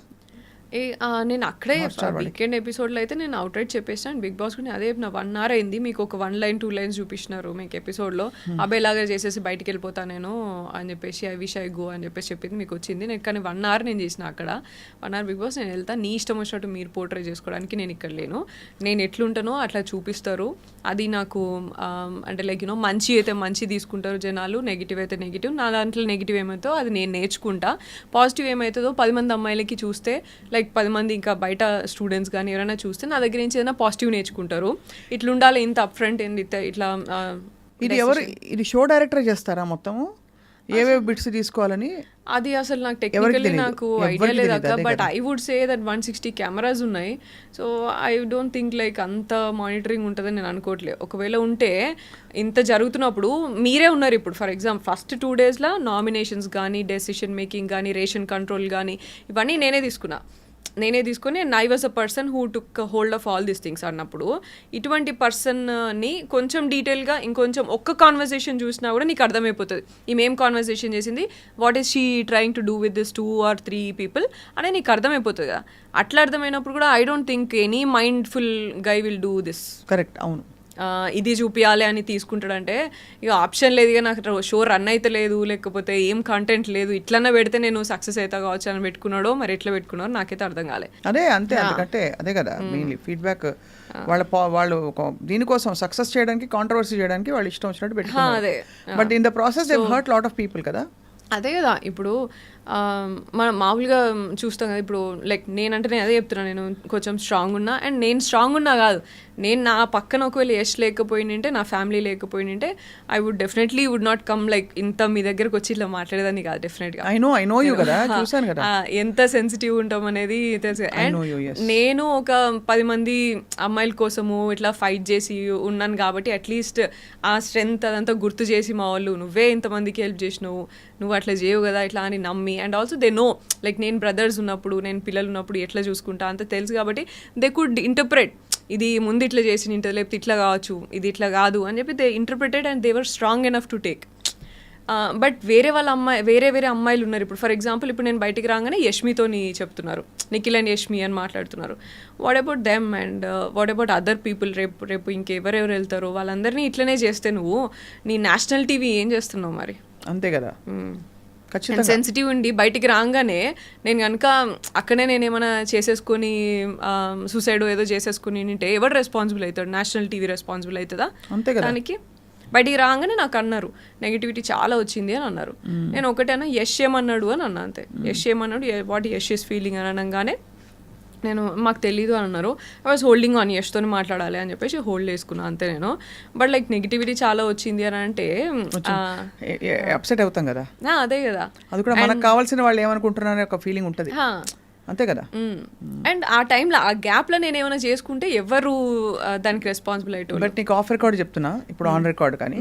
నేను అక్కడే వీకెండ్ ఎపిసోడ్లో అయితే నేను అవుట్ రైట్ చెప్పేసాను. బిగ్ బాస్ కూడా అదే చెప్పిన 1 hour అయింది, మీకు ఒక 1 line 2 lines చూపిస్తున్నారు మీకు ఎపిసోడ్లో, అబ్బాయి లాగా చేసేసి బయటికి వెళ్ళిపోతా నేను అని చెప్పేసి ఐ విష్ ఐ గో అని చెప్పేసి చెప్పింది మీకు వచ్చింది. నేను కానీ 1 hour నేను చేసిన అక్కడ 1 hour బిగ్ బాస్ నేను వెళ్తా, నీ ఇష్టం వచ్చినట్టు మీరు పోర్ట్రే చేసుకోవడానికి నేను ఇక్కడ లేను, నేను ఎట్లుంటానో అట్లా చూపిస్తారు. అది నాకు అంటే లైక్ యూనో మంచి అయితే మంచి తీసుకుంటారు జనాలు, నెగిటివ్ అయితే నెగిటివ్. నా దాంట్లో నెగిటివ్ ఏమవుతుందో అది నేను నేర్చుకుంటా, పాజిటివ్ ఏమవుతుందో 10 మంది అమ్మాయిలకి చూస్తే లైక్ 10 మంది ఇంకా బయట స్టూడెంట్స్ కానీ ఎవరైనా చూస్తే నా దగ్గర నుంచి ఏదైనా పాజిటివ్ నేర్చుకుంటారు. ఇట్లా ఉండాలి, ఇంత అప్ ఫ్రంట్ ఏంది ఇట్లా. ఇది షో డైరెక్టర్ చేస్తారా మొత్తము, ఏవేవి బిట్స్ తీసుకోవాలని? అది అసలు నాకు టెక్నికల్లీ నాకు ఐడియా లేదు అక్క. But I would say that 160 cameras ఉన్నాయి. So I don't think like అంత మానిటరింగ్ ఉంటుందని నేను అనుకోవట్లేదు. ఒకవేళ ఉంటే ఇంత జరుగుతున్నప్పుడు మీరే ఉన్నారు ఇప్పుడు. ఫర్ ఎగ్జాంపుల్ ఫస్ట్ 2 daysలో నామినేషన్స్ కానీ డెసిషన్ మేకింగ్ కానీ రేషన్ కంట్రోల్ కానీ ఇవన్నీ నేనే తీసుకుని I was a person who took hold of all these things అన్నప్పుడు ఇటువంటి పర్సన్ని కొంచెం డీటెయిల్గా ఇంకొంచెం ఒక్క కాన్వర్సేషన్ చూసినా కూడా నీకు అర్థమైపోతుంది ఈమె ఏం కాన్వర్సేషన్ చేసింది, what is she trying to do with this 2 or 3 people అనేది నీకు అర్థమైపోతుంది కదా. అట్లా అర్థమైనప్పుడు కూడా I don't think any mindful guy will do this. Correct. అవును, ఇది చూపించాలి అని తీసుకుంటాడంటే ఇక ఆప్షన్ లేదు. ఇక నాకు షో రన్ అయితే లేదు, లేకపోతే ఏం కంటెంట్ లేదు, ఇట్లన్నా పెడితే నేను సక్సెస్ అవుతా కావచ్చు అని పెట్టుకున్నాడో మరి ఎట్లా పెట్టుకున్నాడో నాకైతే అర్థం కాలే. అదే అంతే, అందుకంటే అదే కదా మెయిన్లీ ఫీడ్బ్యాక్. వాళ్ళు దీనికోసం సక్సెస్ చేయడానికి, కాంట్రవర్సీ చేయడానికి వాళ్ళు ఇష్టం వచ్చినట్టు పెట్టుకున్నారు. But in the process they hurt lot of people కదా. అదే కదా. ఇప్పుడు మనం మామూలుగా చూస్తాం కదా, ఇప్పుడు లైక్ నేనంటే నేను అదే చెప్తున్నాను, నేను కొంచెం స్ట్రాంగ్ ఉన్నా అండ్ నేను స్ట్రాంగ్ ఉన్నా కాదు, నేను నా పక్కన ఒకవేళ యష్ లేకపోయింటే, నా ఫ్యామిలీ లేకపోయింటే I would definitely would not come like ఇంత మీ దగ్గరకు వచ్చి ఇట్లా మాట్లాడేదాన్ని కాదు డెఫినెట్గా. ఐ నో యూ కదా, చూసాను కదా ఎంత సెన్సిటివ్ ఉంటాం అనేది తెలుసు. అండ్ నేను ఒక 10 మంది అమ్మాయిల కోసము ఇట్లా ఫైట్ చేసి ఉన్నాను కాబట్టి అట్లీస్ట్ ఆ స్ట్రెంగ్త్ అదంతా గుర్తు చేసి మా వాళ్ళు నువ్వే ఇంతమందికి హెల్ప్ చేసినావు, నువ్వు అట్లా చేయవు కదా ఇట్లా అని నమ్మి, and also they know like నేను బ్రదర్స్ ఉన్నప్పుడు, నేను పిల్లలు ఉన్నప్పుడు ఎట్లా చూసుకుంటా అంత తెలుసు కాబట్టి దే కుడ్ ఇంటర్ప్రెట్, ఇది ముందు ఇట్లా చేసి లేకపోతే ఇట్లా కావచ్చు, ఇది ఇట్లా కాదు అని చెప్పి they interpreted and they were strong enough to take. But వేరే వేరే అమ్మాయిలు ఉన్నారు. ఇప్పుడు ఫర్ ఎగ్జాంపుల్ ఇప్పుడు నేను బయటికి రాగానే యష్మితోని చెప్తున్నారు, నిఖిల్ అండ్ యష్మి అని మాట్లాడుతున్నారు. What about them and what about other people? రేపు ఇంకెవరెవరు వెళ్తారో వాళ్ళందరినీ ఇట్లనే చేస్తే నువ్వు నీ నేషనల్ టీవీ ఏం చేస్తున్నావు మరి? అంతే కదా. సెన్సిటివ్ ఉండి బయటికి రాగానే నేను కనుక అక్కడే నేను ఏమైనా చేసేసుకొని సూసైడ్ ఏదో చేసేసుకుని ఉంటే ఎవరు రెస్పాన్సిబుల్ అవుతాడు? నేషనల్ టీవీ రెస్పాన్సిబుల్ అవుతుందా దానికి? బయటికి రాగానే నాకు అన్నారు నెగిటివిటీ చాలా వచ్చింది అని అన్నారు. నేను ఒకటేనా యష్ ఏమన్నాడు అని అన్నా, అంతే. యష్ ఏమన్నాడు, వాట్ యష్ ఇస్ ఫీలింగ్ అని అనగానే నేను మాకు తెలీదు అని అన్నారు. ఐ వాజ్ హోల్డింగ్ ఆన్ యష్తో మాట్లాడాలి అని చెప్పేసి హోల్డ్ చేసుకున్నాను అంతే నేను. బట్ లైక్ నెగిటివిటీ చాలా వచ్చింది అని అంటే అప్సెట్ అవుతాం కదా. అదే కదా, అది కూడా మనకు కావాల్సిన వాళ్ళు ఏమనుకుంటున్నారనే ఒక ఫీలింగ్ ఉంటుంది అంతే కదా. అండ్ ఆ టైంలో ఆ గ్యాప్లో నేను ఏమైనా చేసుకుంటే ఎవరు దానికి రెస్పాన్సిబుల్ అయ్యేటోళ్ళు. బట్ నీకు ఆఫ్ రికార్డ్ చెప్తున్నా ఇప్పుడు, ఆన్ రికార్డ్ కానీ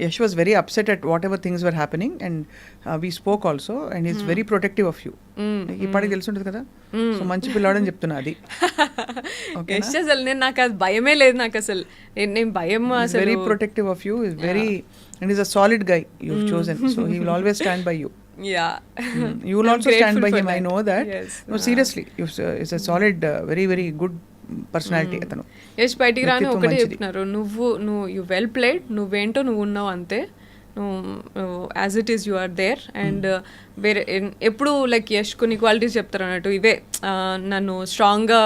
Yash was very upset at what ever things were happening and we spoke also and is very protective of you. ఇప్పటికి తెలిసి ఉంటుంది కదా, సో మంచి పిల్లాడని చెప్తున్నా. అది యష్ అసలు నేను నాకు అది భయమే లేదు, నాకు అసలు నేను భయం అసలు. Very protective of you, is very and is a solid guy you chosen, so he will always stand by you. You will also stand by him. I know that. Yes. No, seriously, it's a solid, very very good personality. అతను యష్ బయటికి రాని ఒకటే చెప్తున్నారు, నువ్వు you well played, నువ్వేంటో నువ్వు ఉన్నావు అంతే, నువ్వు as it is you are there. And వేరే ఎప్పుడు లైక్ యష్ కొన్ని క్వాలిటీస్ చెప్తారు అన్నట్టు, ఇవే నన్ను స్ట్రాంగ్గా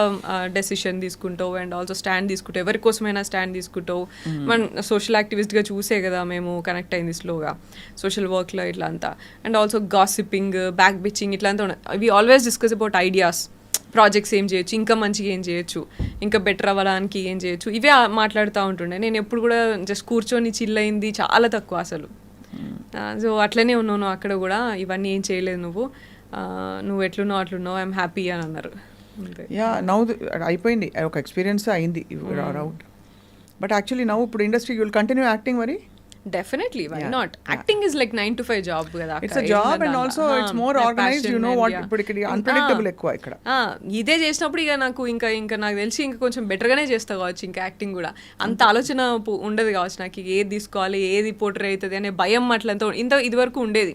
డెసిషన్ తీసుకుంటావు అండ్ ఆల్సో స్టాండ్ తీసుకుంటావు, ఎవరి కోసమైనా స్టాండ్ తీసుకుంటావు. మన సోషల్ యాక్టివిస్ట్గా చూసే కదా మేము కనెక్ట్ అయింది స్లోగా సోషల్ వర్క్లో ఇట్లా అంతా. And also gossiping, back bitching ఇట్లా అంతా ఉన్నాయి. We always discuss about ideas, projects ఏం చేయొచ్చు, ఇంకా మంచిగా ఏం చేయొచ్చు, ఇంకా బెటర్ అవ్వడానికి ఏం చేయొచ్చు, ఇవే మాట్లాడుతూ ఉంటుండే. నేను ఎప్పుడు కూడా జస్ట్ కూర్చొని చిల్ అయింది చాలా తక్కువ అసలు. సో అట్లనే ఉన్నాను అక్కడ కూడా, ఇవన్నీ ఏం చేయలేదు నువ్వు ఎట్లున్నావు అట్లున్నావు, ఐఎమ్ హ్యాపీ అని అన్నారు. నౌ అయిపోయింది, ఒక ఎక్స్పీరియన్స్ అయింది అవుట్. బట్ యాక్చువల్లీ నౌ ఇప్పుడు industry you will continue acting మరి? Definitely, why not? Acting is like 9 to 5 job కదా. It's a job and also it's more organized, you know what, ఇప్పుడు ఇక్కడ unpredictable ఎక్కువ ఇక్కడ. ఇదే చేసినప్పుడు ఇక నాకు ఇంకా నాకు తెలిసి ఇంకా కొంచెం బెటర్గానే చేస్తా కావచ్చు ఇంకా యాక్టింగ్ కూడా. అంత ఆలోచన ఉండదు కావచ్చు నాకు, ఏది తీసుకోవాలి, ఏది పోర్ట్రే అవుతుంది అనే భయం అట్లంతా ఇది వరకు ఉండేది.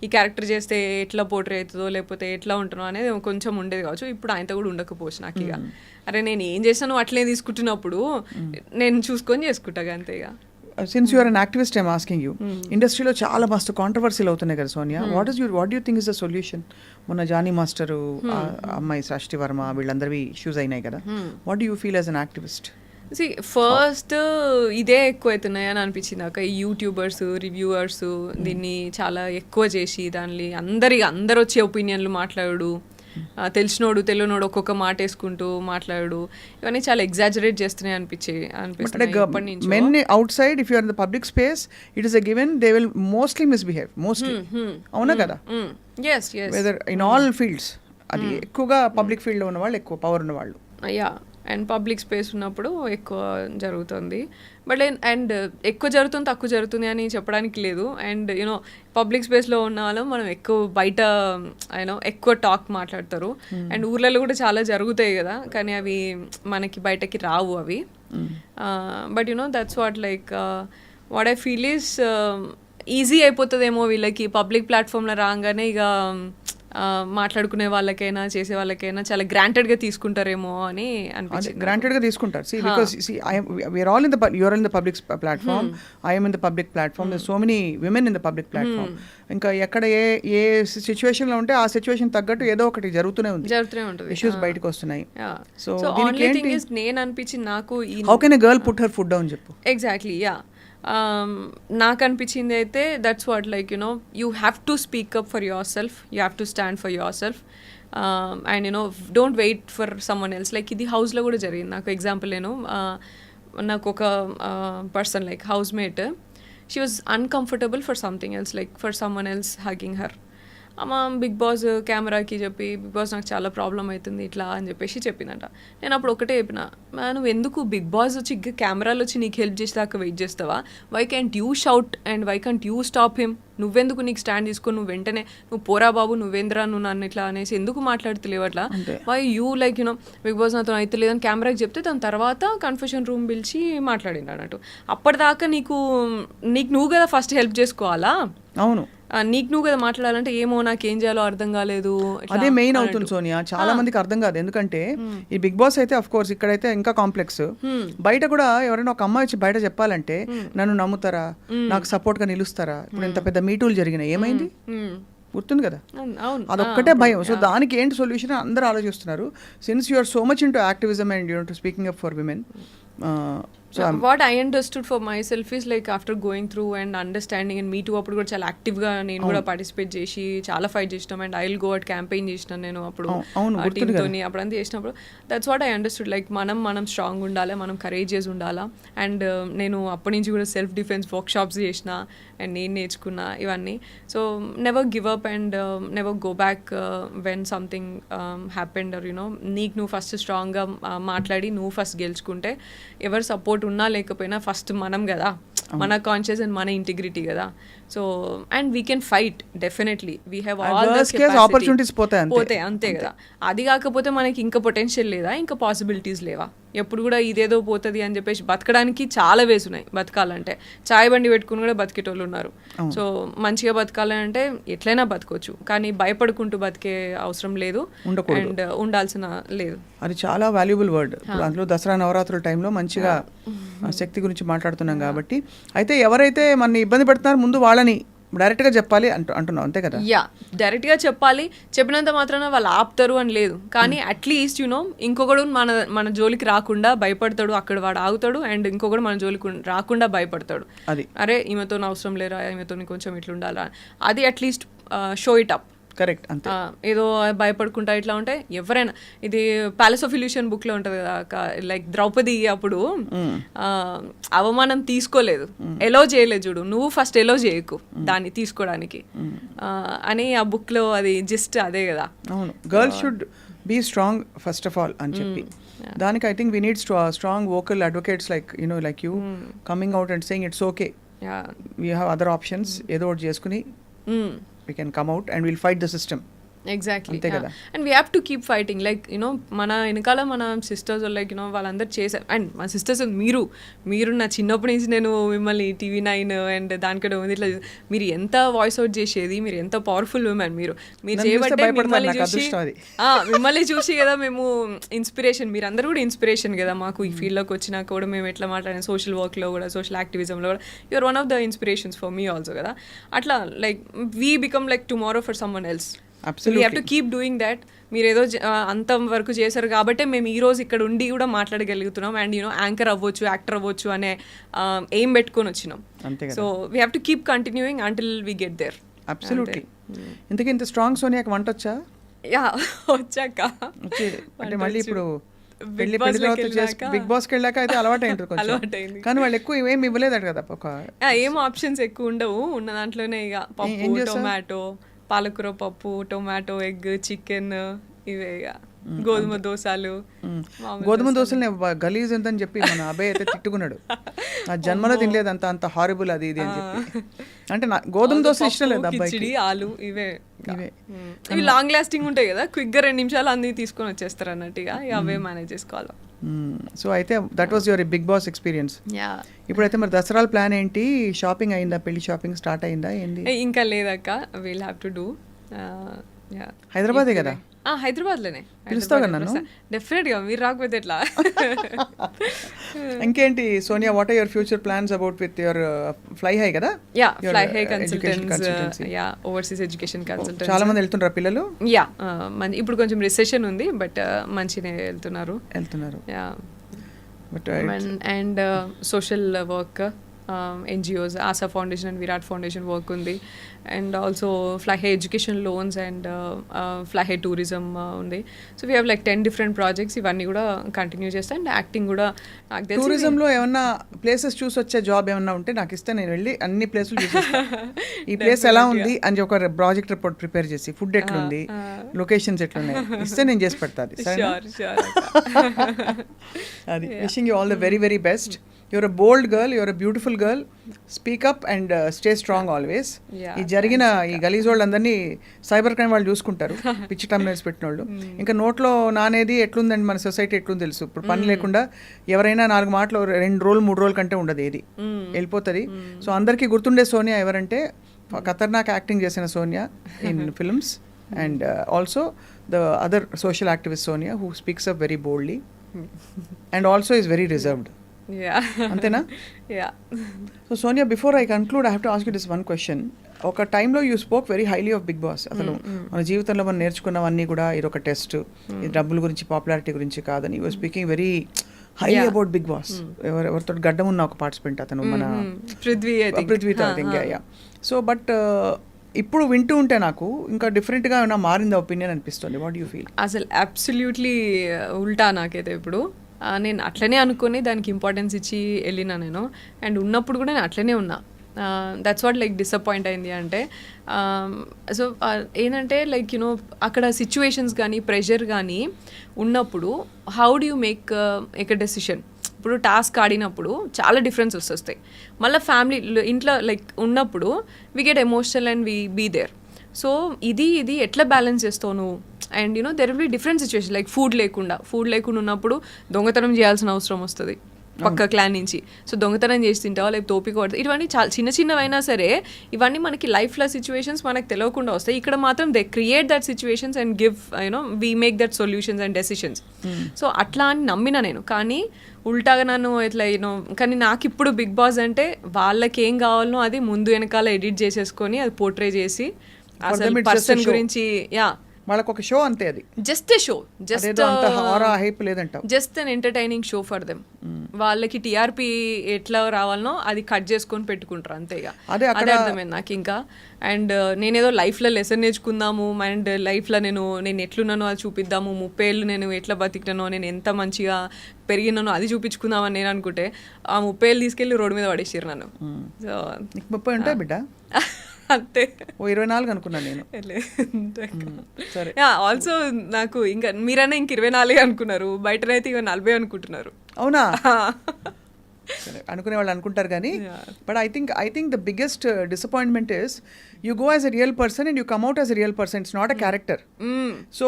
ఈ క్యారెక్టర్ చేస్తే ఎట్లా పోర్ట్రే అవుతుందో లేకపోతే ఎట్లా ఉంటుందో అనేది కొంచెం ఉండేది కావచ్చు. ఇప్పుడు ఆయనతో కూడా ఉండకపోవచ్చు నాకు. ఇక అరే నేను ఏం చేస్తాను అట్లే తీసుకుంటున్నప్పుడు నేను చూసుకొని చేసుకుంటా అంతే. ఇక since you are an activist, I'm asking you, ఇండస్ట్రీలో చాలా మస్తు కాంట్రవర్సీలు అవుతున్నాయి కదా Sonia, what you think is the solution? మొన్న జానీ మాస్టరు, అమ్మాయి సృష్టి వర్మ, వీళ్ళందరివి ఇష్యూస్ అయినాయి కదా. What do you feel as an activist? First ఇదే ఎక్కువ అవుతున్నాయి అని అనిపించింది నాకు. ఈ యూట్యూబర్స్, రివ్యూవర్స్ దీన్ని చాలా ఎక్కువ చేసి దాన్ని అందరు వచ్చే ఒపీనియన్లు మాట్లాడు, తెలిసినోడు తెలియనోడు ఒక్కొక్క మాట వేసుకుంటూ మాట్లాడు, ఇవన్నీ చాలా ఎగ్జాజరేట్ చేస్తున్నాయి అనిపించింది. Men outside, if you are in the public space, it is a given they will mostly misbehave, mostly. అవునా కదా? వెదర్ ఇన్ ఆల్ ఫీల్డ్స్, అది ఎక్కువగా పబ్లిక్ ఫీల్డ్లో ఉన్న వాళ్ళు, ఎక్కువ పవర్ ఉన్న వాళ్ళు. అండ్ పబ్లిక్ స్పేస్ ఉన్నప్పుడు ఎక్కువ జరుగుతుంది. బట్ అండ్ ఎక్కువ జరుగుతుంది తక్కువ జరుగుతుంది అని చెప్పడానికి లేదు. అండ్ యూనో పబ్లిక్ స్పేస్లో ఉన్న వాళ్ళు మనం ఎక్కువ బయట ఎక్కువ టాక్ మాట్లాడతారు. అండ్ ఊర్లలో కూడా చాలా జరుగుతాయి కదా, కానీ అవి మనకి బయటకి రావు అవి. But that's what like what I feel is easy అయిపోతుందేమో వీళ్ళకి పబ్లిక్ ప్లాట్ఫామ్లో రాగానే. ఇక మాట్లాడుకునే వాళ్ళకైనా చేసే వాళ్ళకైనా చాలా గ్రాంటెడ్గా తీసుకుంటారేమో అని అనిపించింది. గ్రాంటెడ్గా తీసుకుంటారు. See, because we are all in the, you are in the public platform, I am in the public platform, there's so many women in the public platform. ఇంకా ఎక్కడ ఏ సిచ్యువేషన్లో ఉంటే ఆ సిచ్యువేషన్ తగ్గట్టు ఏదో ఒకటి జరుగుతూనే ఉంటుంది, ఇష్యూస్ బయటకు వస్తున్నాయి. సో ఓన్లీ థింగ్ ఇస్ నేను అనిపించింది నాకు, how can a girl put her foot down చెప్పు. ఎగ్జాక్ట్లీ, నాకు అనిపించింది అయితే that's what like you have to speak up for yourself, you have to stand for yourself. And don't wait for someone else. Like ఇది హౌస్లో కూడా జరిగింది నాకు. Example నాకు ఒక person like housemate, she was uncomfortable for something else, like for someone else hugging her. అమ్మ Bigg Boss కెమెరాకి చెప్పి, బిగ్ బాస్ నాకు చాలా ప్రాబ్లం అవుతుంది ఇట్లా అని చెప్పేసి చెప్పిందంట. నేను అప్పుడు ఒకటే చెప్పిన, నువ్వు ఎందుకు బిగ్ బాస్ వచ్చి కెమెరాలు వచ్చి నీకు హెల్ప్ చేసేదాకా వెయిట్ చేస్తావా? Why can't you shout and why can't you stop him? నువ్వెందుకు నీకు స్టాండ్ తీసుకొని నువ్వు వెంటనే నువ్వు పోరా బాబు, నువ్వేంద్రా నువ్వు నన్ను ఇట్లా అనేసి ఎందుకు మాట్లాడుతలేవు అట్లా? Why you like Bigg Boss నాతో అయితే లేదని కెమెరాకి చెప్తే దాని తర్వాత కన్ఫెషన్ రూమ్ పిలిచి మాట్లాడింది అన్నట్టు. అప్పటిదాకా నీకు నువ్వు కదా ఫస్ట్ హెల్ప్ చేసుకోవాలా, అవును, నీకు నువ్వు కదా మాట్లాడాలంటే ఏమో నాకేం చేయాలో అర్థం కాలేదు అదే మెయిన్ అవుతుంది సోనియా. చాలా మందికి అర్థం కాదు, ఎందుకంటే ఈ బిగ్ బాస్ అయితే అఫ్ కోర్స్ ఇక్కడైతే ఇంకా కాంప్లెక్స్. బయట కూడా ఎవరైనా ఒక అమ్మాయి వచ్చి బయట చెప్పాలంటే నన్ను నమ్ముతారా, నాకు సపోర్ట్ గా నిలుస్తారా, ఇప్పుడు ఇంత పెద్ద మీటూలు జరిగినాయి, ఏమైంది గుర్తుంది కదా, అదొక్కటే భయం. సో దానికి ఏంటి సొల్యూషన్ అందరూ ఆలోచిస్తున్నారు. Since you are so much into activism and you to speaking up for women. What I understood for myself is like after going through and understanding and me too అప్పుడు కూడా చాలా యాక్టివ్గా నేను కూడా participate చేసి చాలా fight చేసినాం and I will go at campaign చేసినాను నేను అప్పుడు టీమ్తో అప్పుడంతా చేసినప్పుడు. That's what I understood, like మనం స్ట్రాంగ్ ఉండాలి, మనం కరేజియస్ ఉండాలా. అండ్ నేను అప్పటి నుంచి కూడా సెల్ఫ్ డిఫెన్స్ వర్క్ షాప్స్ చేసిన అండ్ నేను నేర్చుకున్నా ఇవన్నీ. So never give up and never go back when something happened or you know. నీకు నువ్వు ఫస్ట్ స్ట్రాంగ్గా మాట్లాడి నువ్వు ఫస్ట్ గెలుచుకుంటే ఎవరు సపోర్ట్ ఉన్నా లేకపోయినా ఫస్ట్ మనం కదా, మన కాన్షియస్ అండ్ మన ఇంటిగ్రిటీ కదా. So and we can fight definitely, we have all the opportunities పోతాయి అంతే కదా. అది కాకపోతే మనకి ఇంకా పొటెన్షియల్ లేదా, ఇంకా పాసిబిలిటీస్ లేవా? ఎప్పుడు కూడా ఇదేదో పోతుంది అని చెప్పేసి బతకడానికి చాలా వేస్ ఉన్నాయి. బతకాలంటే చాయ్ బండి పెట్టుకుని కూడా బతికేటోళ్ళు ఉన్నారు. సో మంచిగా బతకాలంటే ఎట్లయినా బతకొచ్చు, కానీ భయపడుకుంటూ బతికే అవసరం లేదు అండ్ ఉండాల్సిన లేదు. అది చాలా వాల్యుబుల్ వర్డ్. అందులో దసరా నవరాత్రుల టైంలో మంచిగా శక్తి గురించి మాట్లాడుతున్నాం కాబట్టి. అయితే ఎవరైతే మన ఇబ్బంది పెడుతున్నారో ముందు వాళ్ళని డైరెక్ట్గా చెప్పాలి అంటున్నావు, అంతే కదా? యా, డైరెక్ట్గా చెప్పాలి. చెప్పినంత మాత్రాన వాళ్ళు ఆపుతారు అని లేదు, కానీ అట్లీస్ట్ యూనో ఇంకొకడు మన జోలికి రాకుండా భయపడతాడు, అక్కడ వాడు ఆగుతాడు. అండ్ ఇంకొకడు మన జోలికి రాకుండా భయపడతాడు. అది అరే ఈమెతో అవసరం లేరా, ఈమెతో కొంచెం ఇట్లా ఉండాలా, అది at least show it up. Correct, అంతే. ఏదో భయపడుకుంటా ఇట్లా ఉంటే ఎవరైనా, ఇది ప్యాలెస్ ఆఫ్ ఇల్యూషన్ బుక్ లో ఉంటది కదా, లైక్ ద్రౌపది అప్పుడు అవమానం తీసుకోలేదు, ఎలో చేయలేదు చూడు, నువ్వు ఫస్ట్ ఎలో చేయకు దాన్ని తీసుకోవడానికి అని ఆ బుక్ లో అది జస్ట్ అదే కదా. అవును, girls should be strong first of all అని చెప్పి. దానికి I think we need strong vocal advocates like you know like you coming out and saying it's okay, we have other options, ఏదో ఒకటి చేసుకుని we can come out and we'll fight the system. Exactly, and we have to keep fighting. Like you know మన వెనకాల మన sisters like you know వాళ్ళందరూ చేశారు. And మా sisters మీరు నా చిన్నప్పటి నుంచి నేను మిమ్మల్ని TV9 అండ్ దానికంటే ఉంది ఇట్లా మీరు ఎంత వాయిస్ అవుట్ చేసేది, మీరు ఎంత పవర్ఫుల్ ఉమెన్, మీరు చేయబట్టే మిమ్మల్ని చూసి కదా మేము ఇన్స్పిరేషన్, మీరు అందరూ కూడా ఇన్స్పిరేషన్ కదా మాకు. ఈ ఫీల్డ్లోకి వచ్చినాక కూడా మేము ఎట్లా మాట్లాడాం, సోషల్ వర్క్లో కూడా, సోషల్ యాక్టివిజంలో కూడా you're one of the inspirations for me also కదా. అట్లా like we become like tomorrow for someone else. We have to keep doing that. మీరు ఏదో అంత వరకు చేశారు కాబట్టి మేము ఈ రోజు ఇక్కడ ఉండి కూడా మాట్లాడగలుగుతున్నాం అండ్ యూనో యాంకర్ అవ్వచ్చు, యాక్టర్ అవ్వచ్చు అనే ఎయిమ్ పెట్టుకొని వచ్చినాం. So we have to keep continuing until we get there. Absolutely. ఇంతకీ ఇంత స్ట్రాంగ్ సోనియాకి వంట వచ్చా? యా, వచ్చాక అంటే మళ్ళీ ఇప్పుడు బిగ్ బాస్కి వెళ్ళాక అయితే అలవాటైంది, కానీ వాళ్ళు ఎక్కువ ఏమి ఇవ్వలేదట కదా, ఏం ఆప్షన్స్ ఎక్కువ ఉండవు. ఉన్న దాంట్లోనే ఇక పప్పు, టొమాటో, పాలకూర పప్పు, టొమాటో, ఎగ్, చికెన్, ఇవే గోధుమ దోశలు. గోధుమ దోశలు గలీజ్ ఎంతని చెప్పి మన అబ్బాయి అయితే తిట్టుకున్నాడు, నా జన్మలో తినలేదు అంత హారిబుల్ అది ఇది అని చెప్పి. అంటే గోధుమ దోశ ఇష్టం లేదు అబ్బాయికి. ఆలు ఇవే ఇవి లాంగ్ లాస్టింగ్ ఉంటాయి కదా, క్విక్గా 2 నిమిషాలు అన్ని తీసుకొని వచ్చేస్తారు అన్నట్టుగా, అవే మేనేజ్ చేసుకోవాలి. సో అయితే that was your Bigg Boss experience. ఇప్పుడైతే మరి దసరా ప్లాన్ ఏంటి? షాపింగ్ అయిందా? పెళ్లి షాపింగ్ స్టార్ట్ అయిందా? ఏంది? ఇంకా లేదక్క, విల్ హ్యావ్ టు డూ. హైదరాబాదే కదా? హైదరాబాద్లోనే. పిలుస్తావు కదా నన్ను? డెఫినెట్గా, మీరు రాకపోతే ఎట్లా. ఇంకేంటి Sonia, what are your future plans about with your fly high కదా? Yeah, fly high consultancy, yeah, overseas education consultancy. చాలా మంది వెళ్తుంటారు పిల్లలు? యా, ఇప్పుడు కొంచెం రిసెషన్ ఉంది బట్ మంచిగా వెళ్తున్నారు. Yeah, and social work, NGOs, Asha foundation and Virat foundation work ఉంది. And also fly high education loans and fly high tourism ఉంది. So we have like 10 different projects. ఇవన్నీ కూడా కంటిన్యూ చేస్తాను. అండ్ యాక్టింగ్ కూడా నాకు తెలిసి టూరిజంలో ఏమన్నా ప్లేసెస్ చూసి వచ్చే జాబ్ ఏమన్నా ఉంటే నాకు ఇస్తే నేను వెళ్ళి అన్ని ప్లేసులు చూసేస్తాను. ఈ ప్లేస్ ఎలా ఉంది అని ఒక ప్రాజెక్ట్ రిపోర్ట్ ప్రిపేర్ చేసి, ఫుడ్ ఎట్లుంది, లొకేషన్స్ ఎట్లున్నాయి ఇస్తే నేను చేసి పెడతాను. అది wishing you all the very very best. You're a bold girl, you're a beautiful girl. Speak up and stay strong always. ఈ జరిగిన ఈ గలీజ్ వాళ్ళందరినీ సైబర్ క్రైమ్ వాళ్ళు చూసుకుంటారు, పిచ్చి టమ్నెల్స్ పెట్టిన వాళ్ళు. ఇంకా నోట్లో నానేది ఎట్లుందండి, మన సొసైటీ ఎట్లుంది తెలుసు. ఇప్పుడు పని లేకుండా ఎవరైనా 4 మాటలు 2 రోజులు 3 రోజుల కంటే ఉండదు, ఏది వెళ్ళిపోతుంది. సో అందరికీ గుర్తుండే సోనియా ఎవరంటే ఖతర్నాక్ యాక్టింగ్ చేసిన Sonia in films and also the other social activist Sonia who speaks up very boldly and also is very reserved. అంతేనా? So Sonia, before I conclude I have to ask you this one question. ఒక టైంలో you spoke very highly of big boss. అసలు మన జీవితంలో మనం నేర్చుకున్నవన్నీ కూడా ఇది ఒక టెస్ట్, ఇది డబ్బుల గురించి పాపులారిటీ గురించి కాదని you speaking very highly about Bigg Boss. ఎవరితో గడ్డం ఉన్న ఒక పార్టిసిపెంట్ అతను, మన పృథ్వీ. సో బట్ ఇప్పుడు వింటూ ఉంటే నాకు ఇంకా డిఫరెంట్గా ఏమైనా మారింది ఒపీనియన్ అనిపిస్తుంది. What you feel? అసలు అబ్సల్యూట్లీ ఉల్టా నాకైతే ఇప్పుడు. నేను అట్లనే అనుకుని దానికి ఇంపార్టెన్స్ ఇచ్చి వెళ్ళినా నేను. అండ్ ఉన్నప్పుడు కూడా నేను అట్లనే ఉన్నా. దట్స్ వాట్ లైక్ డిసప్పాయింట్ అయింది అంటే. సో ఏంటంటే లైక్ యూనో అక్కడ సిచ్యువేషన్స్ కానీ ప్రెషర్ కానీ ఉన్నప్పుడు how do you make a decision. ఇప్పుడు టాస్క్ ఆడినప్పుడు చాలా డిఫరెన్సెస్ వస్తాయి. మళ్ళీ ఫ్యామిలీ ఇంట్లో లైక్ ఉన్నప్పుడు we get emotional and we be there. So ఇది ఎట్లా బ్యాలెన్స్ చేస్తావు నువ్వు? And you know there will be different situation. Like food లేకుండా ఉన్నప్పుడు దొంగతనం చేయాల్సిన అవసరం వస్తుంది పక్క క్లాన్ నుంచి. సో దొంగతనం చేసి తింటావా, లేకపోతే తోపిక పడుతుంది. ఇవన్నీ చాలా చిన్నవైనా సరే ఇవన్నీ మనకి లైఫ్లో సిచ్యువేషన్స్ మనకు తెలియకుండా వస్తాయి. ఇక్కడ మాత్రం they create that situations and give you know we make that solutions and decisions. So అట్లా అని నమ్మిన నేను. కానీ ఉల్టాగా నన్ను ఇట్లా యూనో, కానీ నాకు ఇప్పుడు బిగ్ బాస్ అంటే వాళ్ళకి ఏం కావాలనో అది ముందు వెనకాల ఎడిట్ చేసేసుకొని అది పోర్ట్రే చేసి అసలు పర్సన్ గురించి వాళ్ళకి ఒక షో అంతే, అది just show, just an entertaining show for them. వాళ్ళకి టీఆర్పీ ఎట్లా రావాలనో అది కట్ చేసుకొని పెట్టుకుంటారు అంతే. ఇక అదే అర్థమైంది నాకు ఇంకా. అండ్ నేనేదో లైఫ్లో లెసన్ నేర్చుకుందాము అండ్ లైఫ్లో నేను ఎట్లున్నానో అది చూపిద్దాము, 30 ఏళ్ళు నేను ఎట్లా బతికినానో, నేను ఎంత మంచిగా పెరిగినానో అది చూపించుకుందామని నేను అనుకుంటే ఆ 30 ఏళ్ళు తీసుకెళ్ళి రోడ్డు మీద పడేసారు నన్ను. సో 30 ఉంటాయి బిడ్డ అంతే. 24 అనుకున్నాను నేను. సరే. ఆల్సో నాకు ఇంకా మీరైనా ఇంక 24 అనుకున్నారు, బయటనైతే ఇక 40 అనుకుంటున్నారు. అవునా? సరే, అనుకునే వాళ్ళు అనుకుంటారు కానీ. But I think the biggest disappointment is you go as a real person and you come out as a real person. It's not a character. So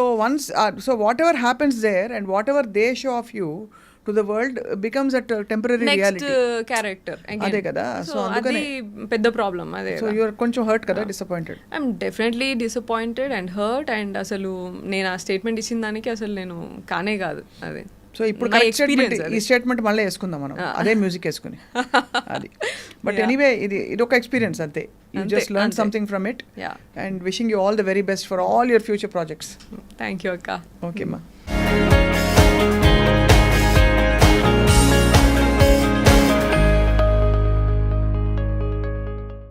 so whatever happens there and whatever they show of you to the world becomes a temporary reality. Next character again. అదే కదా. So అది పెద్ద problem. అదే. So you are కొంచెం hurt కదా, disappointed. I'm definitely disappointed and hurt. And అసలు నేను ఆ స్టేట్మెంట్ ఇచ్చిన దానికి అసలు నేను కానే కాదు అది. సో ఇప్పుడు ఈ స్టేట్మెంట్ మళ్ళీ వేసుకుందాం మనం, అదే మ్యూజిక్ వేసుకుని అది. బట్ ఎనీవే ఇది ఒక ఎక్స్పీరియన్స్ అంతే. You just learned something from it. Yeah. And wishing you all the very best for all your future projects. Thank you, Akka. Okay, ma.